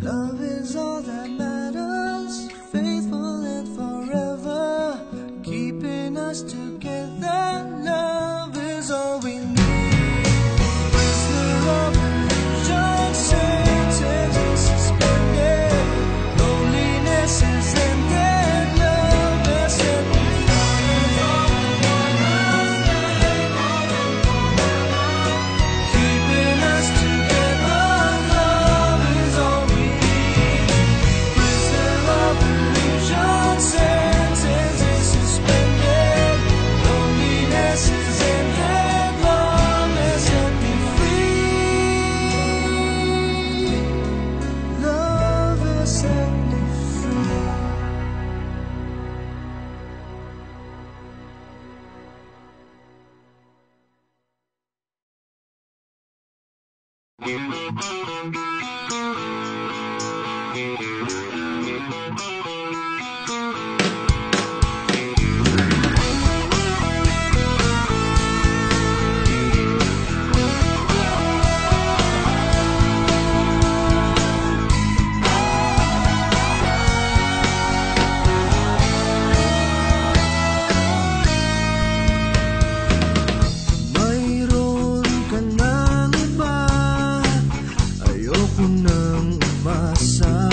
Love is all that matters, faithful and forever, keeping us together. Love is all we need. Prisoner of illusion, sentence is suspended, loneliness is ended, love has set me keeping us together. Love is all we need. Prisoner of illusion, sentence is suspended, loneliness is ended, love has set me free. Love has set me free. Mayroon ka ng iba, ayoko nang umasa.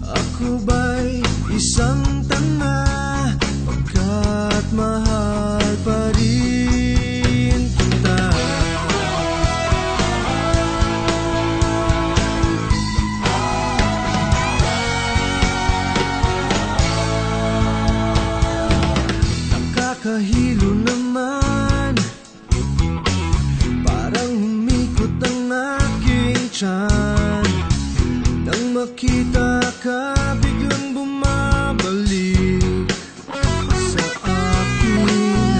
Ako ba'y isang tanga, pagkat mahal pa rin kita. Nakakahilo naman, parang humikot ang aking tiyan. Nang makita ka, biglang bumabalik sa akin.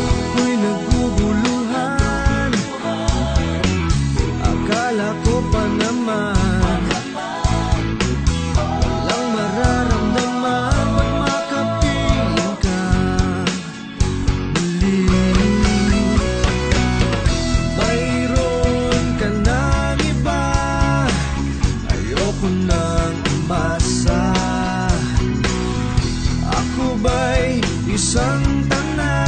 Ako'y naguguluhan, akala ko pa naman walang mararamdaman pag makapiling ka muli. Mayroon ka ng iba, ayoko nang umasa. Ako ba'y isang tanga,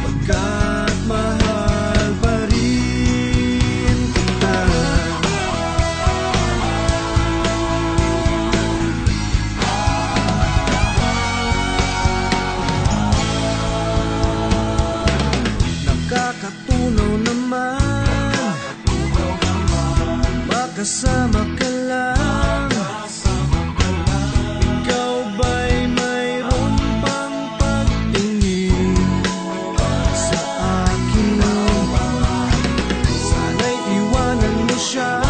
pagkat mahal pa rin kita. Nakakatunaw naman, makasama ka lang. Ikaw ba'y mayroon pang pagtingin sa akin? Sana'y iwanan mo siya,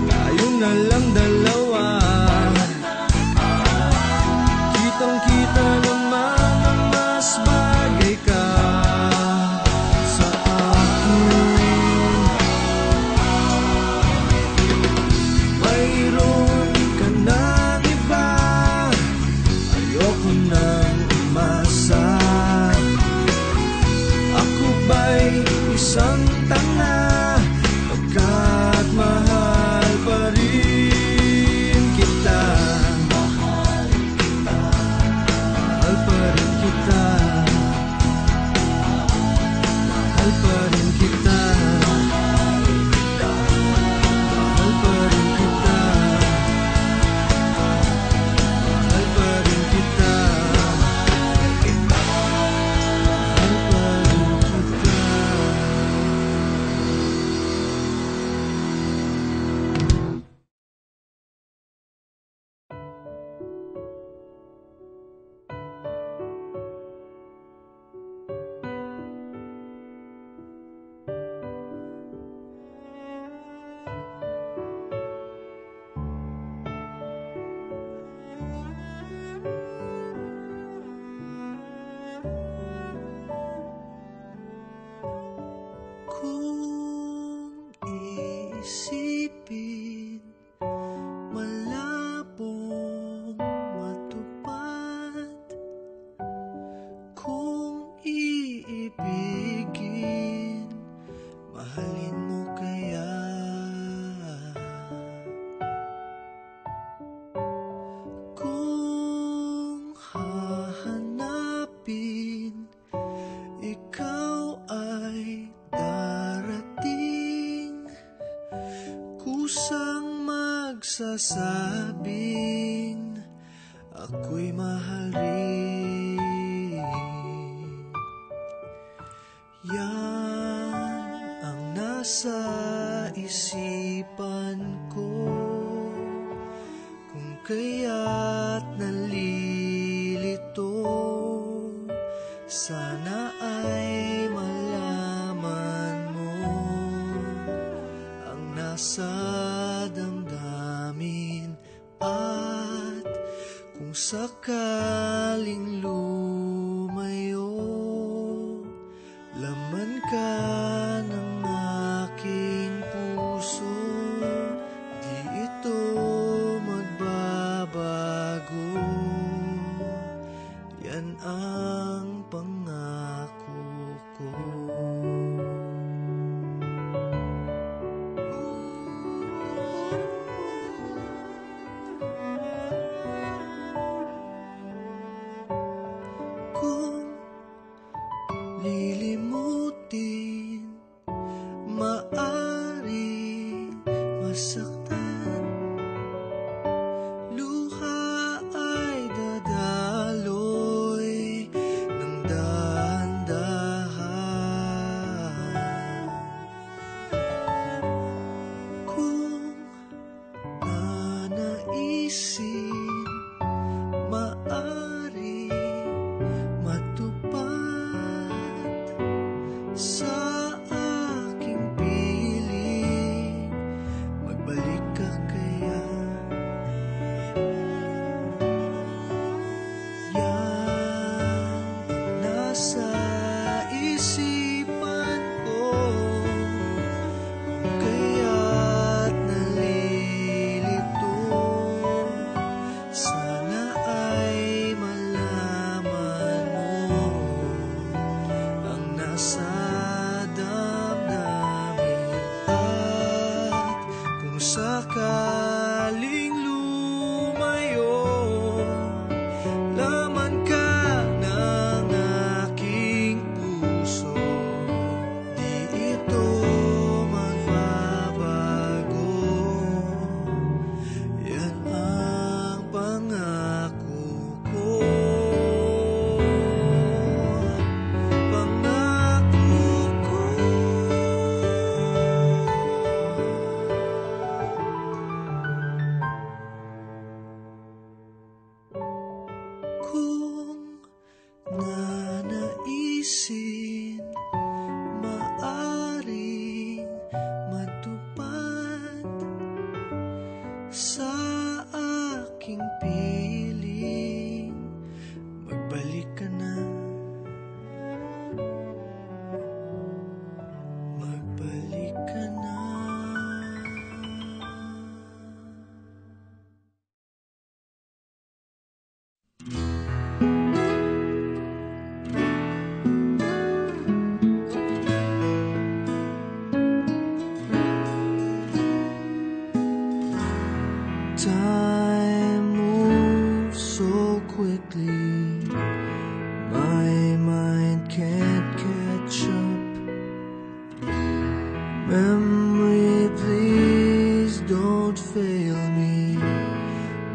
tayo na lang dalawa. Kitang-kita naman na mas bagay ka sa akin. Mayroon ka ng iba, ayoko nang umasa. Ako ba'y isang tanga, pagkat mahal pa rin kita. Mahal pa rin kita. Mahal pa rin kita. Mahal pa rin kita. Mahal pa rin kita. Mahal pa rin kita. Kung iisipin, malabong matupad. Kung iibigin, mahalin mo kaya kusang magsasabing ako'y mahal rin. Yan ang nasa isipan ko, kung kaya't nalilito. Sana ay malaman mo ang nasa damdamin, at kung sakaling lumayo, laman ka ng aking puso. Di ito magbabago, yan ang pangako ko. Kung lilimutin, maaring masaktan. Luha ay dadaloy ng dahan-dahan. Kung nanaisin, maaring matupad sa aking piling. Magbalik ka kaya? Yan ang nasa isipan ko, kung kaya't nalilito. Sana ay malaman mo ang nasa damdamin, at kung sakaling lumayo, laman ka ng aking puso. Di ito magbabago, yan ang pangako ko. Pangako ko. Kung nanaisin, maaring matupad sa aking piling. Magbalik ka na, magbalik ka na. Time moves so quickly, my mind can't catch up. Memory, please don't fail me.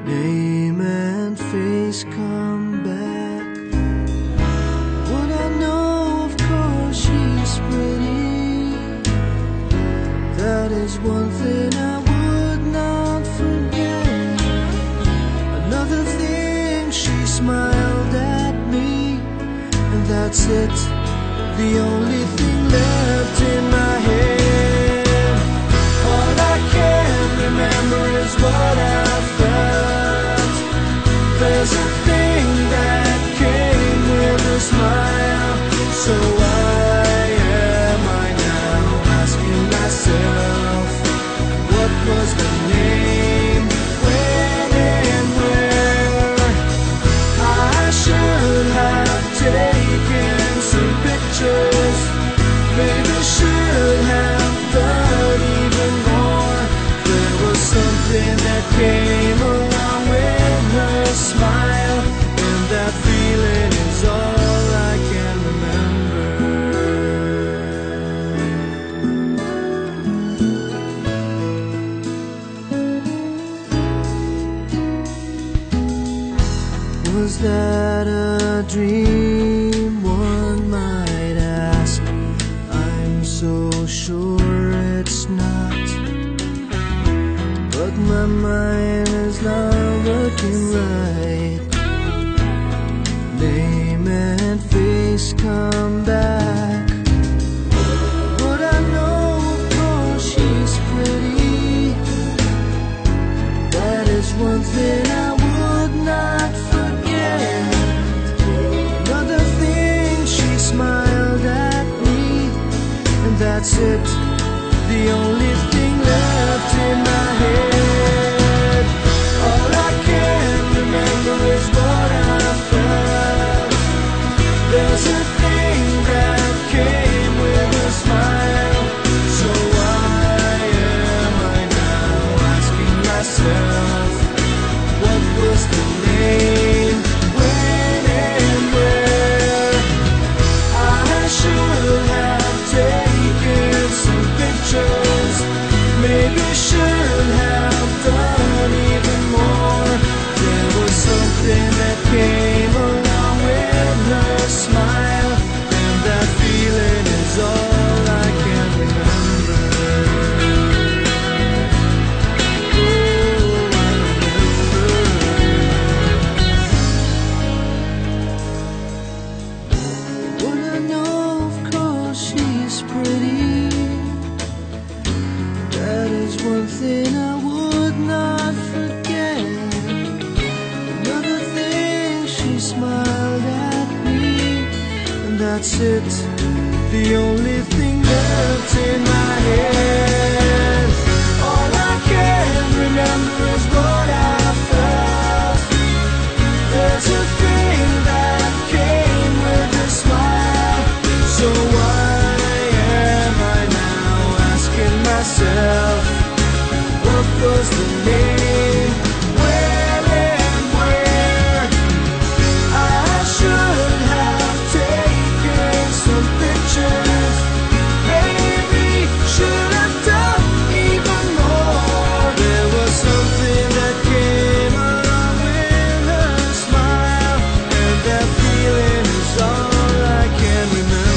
Name and face come back. What I know, of course, she's pretty. That is one thing I would not forget. Another thing, she smiled at me, and that's it, the only thing left in my head. All I can remember is what I felt. There's a thing that came with a smile. So why am I now asking myself, what was the name, when and where? I should have taken some pictures, maybe should that a dream? One might ask. I'm so sure it's not, but my mind is not working right. Name and face come back. Would I know, of course she's pretty. That is one thing I would not forget. Another thing, she smiled at me, and that's it, the only thing left in my head. All I can remember is what I felt. There's a thing that came with a smile. So why am I now asking myself, what was the name, when and where? I should have taken some pictures, maybe should have done even more. There was something that came along with her smile, and that feeling is all I can remember. Oh, I remember. Well, I know, of course, she's pretty. That is one thing I would not forget. Another thing, she smiled at me, and that's it, the only thing left in my head. All I can remember is what I felt. There's a thing that came with a smile. So why am I now asking myself, what was the name, when and where? I should have taken some pictures, maybe should have done even more. There was something that came along with her smile, and that feeling is all I can remember.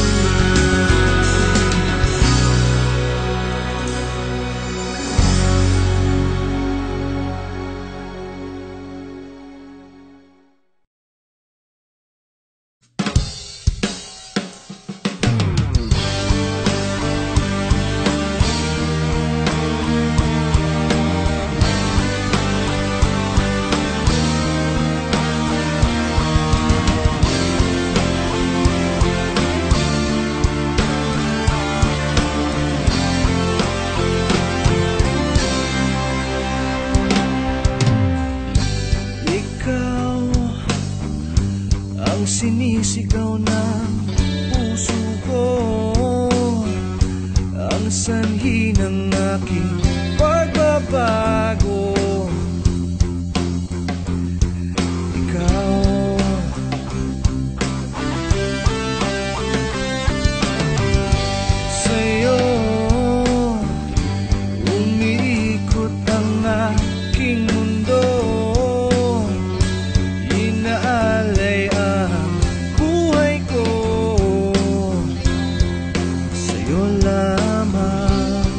Ikaw ang sinisigaw ng puso ko, ang sanhi ng aking pagbabago. Ikaw, sa'yo umiikot ang aking mundo. Inaalay ang buhay ko, sa'yo lamang.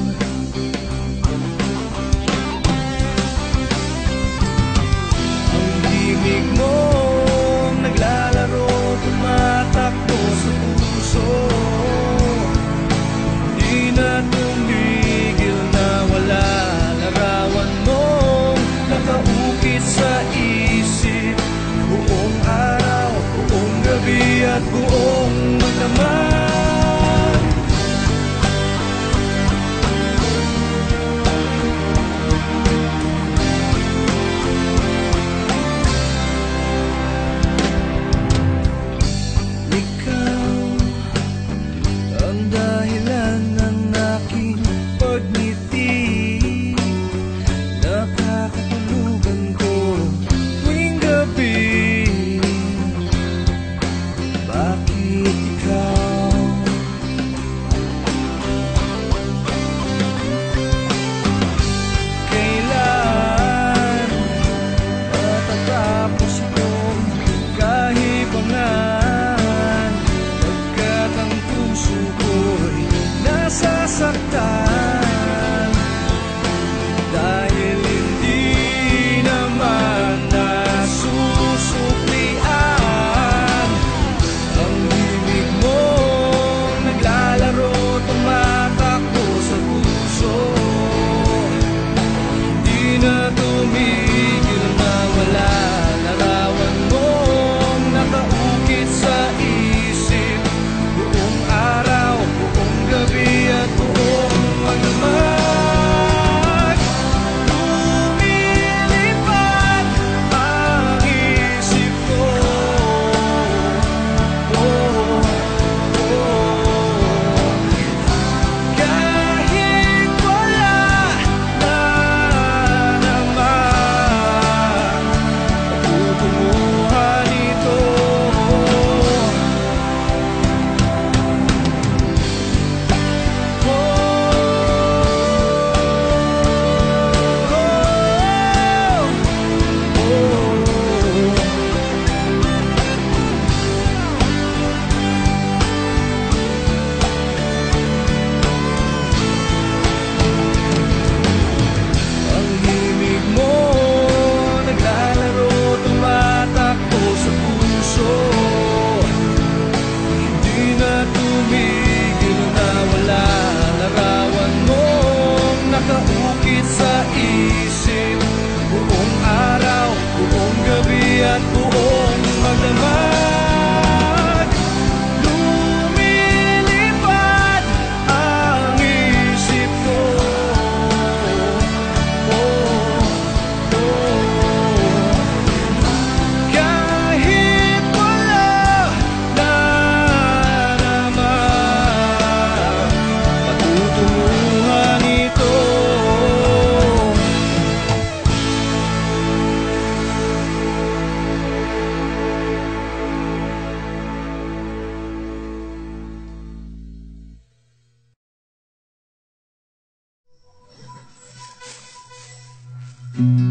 Paano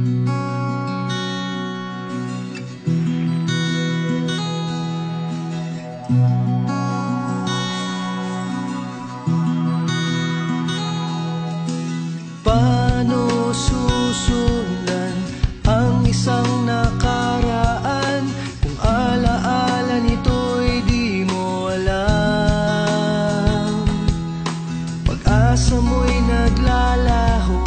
susulan ang isang nakaraan kung alaala nito'y di mo alam? Pag-asa mo'y naglalaho,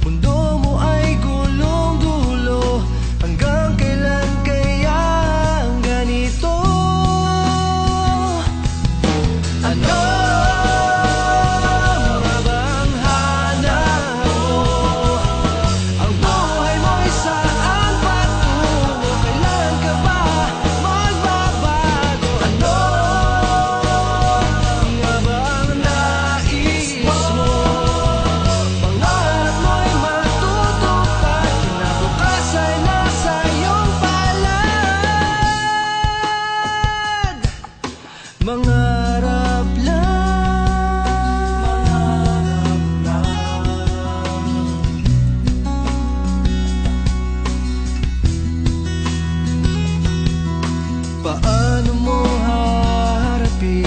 mundo mo ay gulong-gulo. Hanggang kailan kaya ang ganito? Ano mangarap lang, paano mo haharapin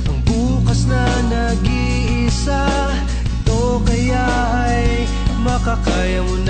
ang bukas na nag-iisa? Ito kaya ay makakaya mo